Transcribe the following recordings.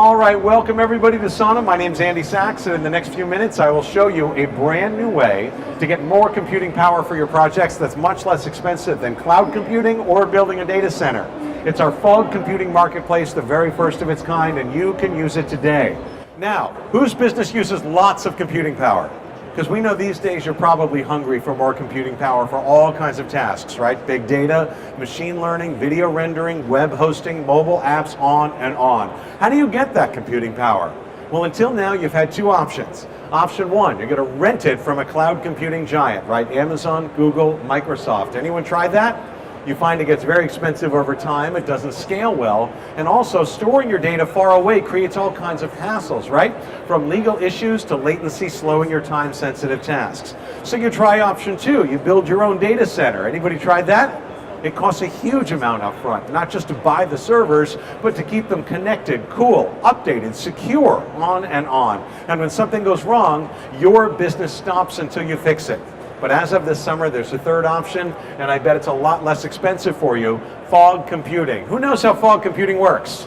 All right, welcome everybody to SONM. My name's Andy Sachs, and in the next few minutes I will show you a brand new way to get more computing power for your projects that's much less expensive than cloud computing or building a data center. It's our fog computing marketplace, the very first of its kind, and you can use it today. Now, whose business uses lots of computing power? Because we know these days you're probably hungry for more computing power for all kinds of tasks, right? Big data, machine learning, video rendering, web hosting, mobile apps, on and on. How do you get that computing power? Well, until now you've had two options. Option one, you're going to rent it from a cloud computing giant, right? Amazon, Google, Microsoft. Anyone tried that? You find it gets very expensive over time, it doesn't scale well, and also storing your data far away creates all kinds of hassles, right? From legal issues to latency slowing your time-sensitive tasks. So you try option two, you build your own data center. Anybody tried that? It costs a huge amount up front, not just to buy the servers, but to keep them connected, cool, updated, secure, on and on. And when something goes wrong, your business stops until you fix it. But as of this summer, there's a third option, and I bet it's a lot less expensive for you, fog computing. Who knows how fog computing works?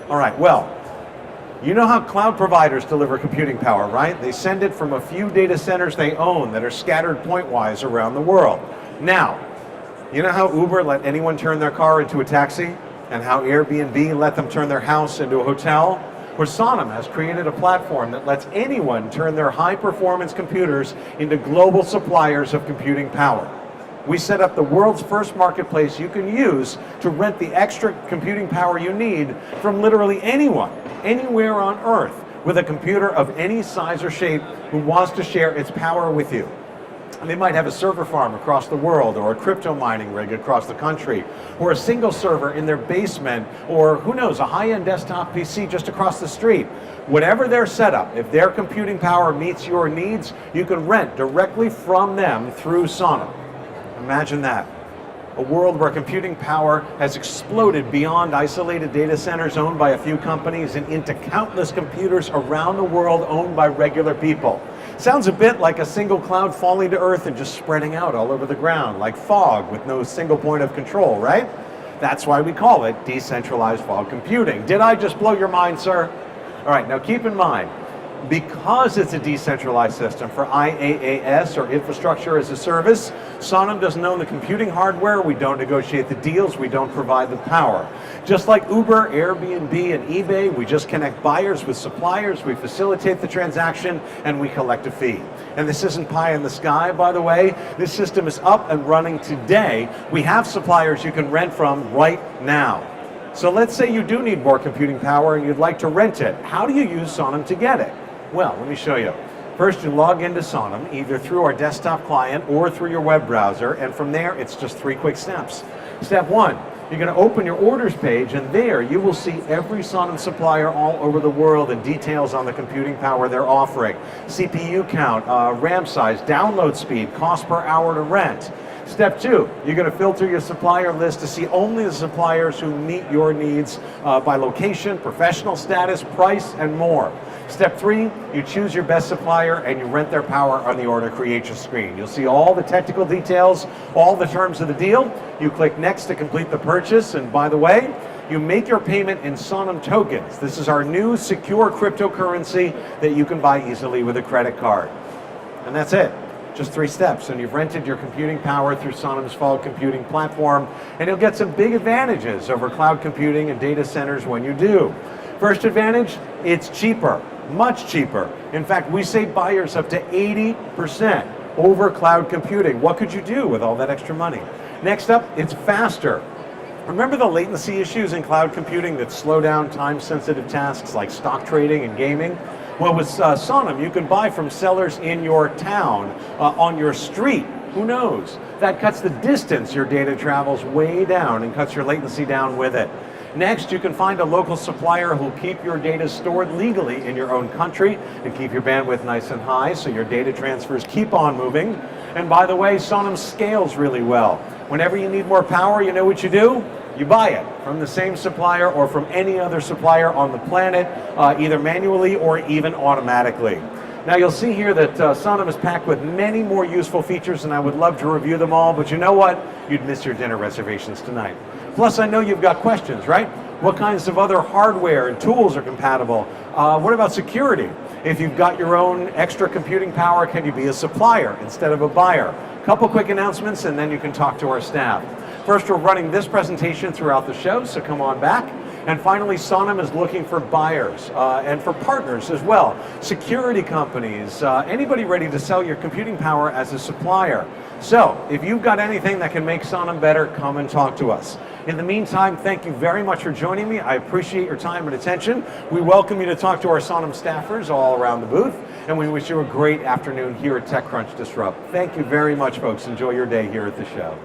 All right, well, you know how cloud providers deliver computing power, right? They send it from a few data centers they own that are scattered point-wise around the world. Now, you know how Uber let anyone turn their car into a taxi? And how Airbnb let them turn their house into a hotel? Where SONM has created a platform that lets anyone turn their high-performance computers into global suppliers of computing power. We set up the world's first marketplace you can use to rent the extra computing power you need from literally anyone, anywhere on Earth, with a computer of any size or shape who wants to share its power with you. And they might have a server farm across the world, or a crypto mining rig across the country, or a single server in their basement, or who knows, a high-end desktop PC just across the street. Whatever their setup, if their computing power meets your needs, you can rent directly from them through SONM. Imagine that. A world where computing power has exploded beyond isolated data centers owned by a few companies and into countless computers around the world owned by regular people. Sounds a bit like a single cloud falling to earth and just spreading out all over the ground, like fog with no single point of control, right? That's why we call it decentralized fog computing. Did I just blow your mind, sir? All right, now keep in mind, because it's a decentralized system for IaaS, or infrastructure as a service, SONM doesn't own the computing hardware, we don't negotiate the deals, we don't provide the power. Just like Uber, Airbnb, and eBay, we just connect buyers with suppliers, we facilitate the transaction, and we collect a fee. And this isn't pie in the sky, by the way. This system is up and running today. We have suppliers you can rent from right now. So let's say you do need more computing power and you'd like to rent it. How do you use SONM to get it? Well, let me show you. First, you log into SONM, either through our desktop client or through your web browser, and from there, it's just 3 quick steps. Step 1, you're going to open your orders page, and there you will see every SONM supplier all over the world and details on the computing power they're offering. CPU count, RAM size, download speed, cost per hour to rent. Step 2, you're going to filter your supplier list to see only the suppliers who meet your needs by location, professional status, price, and more. Step 3, you choose your best supplier and you rent their power on the order creation screen. You'll see all the technical details, all the terms of the deal. You click next to complete the purchase, and by the way, you make your payment in SONM tokens. This is our new secure cryptocurrency that you can buy easily with a credit card. And that's it. Just 3 steps, and you've rented your computing power through SONM's fog computing platform, and you'll get some big advantages over cloud computing and data centers when you do. First advantage, it's cheaper, much cheaper. In fact, we save buyers up to 80% over cloud computing. What could you do with all that extra money? Next up, it's faster. Remember the latency issues in cloud computing that slow down time-sensitive tasks like stock trading and gaming? Well, with SONM, you can buy from sellers in your town, on your street. Who knows? That cuts the distance your data travels way down and cuts your latency down with it. Next, you can find a local supplier who'll keep your data stored legally in your own country and keep your bandwidth nice and high so your data transfers keep on moving. And by the way, SONM scales really well. Whenever you need more power, you know what you do? You buy it from the same supplier or from any other supplier on the planet, either manually or even automatically. Now you'll see here that SONM is packed with many more useful features, and I would love to review them all, but you know what? You'd miss your dinner reservations tonight. Plus, I know you've got questions, right? What kinds of other hardware and tools are compatible? What about security? If you've got your own extra computing power, can you be a supplier instead of a buyer? Couple quick announcements and then you can talk to our staff. First, we're running this presentation throughout the show, so come on back. And finally, SONM is looking for buyers and for partners as well. Security companies, anybody ready to sell your computing power as a supplier. So, if you've got anything that can make SONM better, come and talk to us. In the meantime, thank you very much for joining me. I appreciate your time and attention. We welcome you to talk to our SONM staffers all around the booth, and we wish you a great afternoon here at TechCrunch Disrupt. Thank you very much, folks. Enjoy your day here at the show.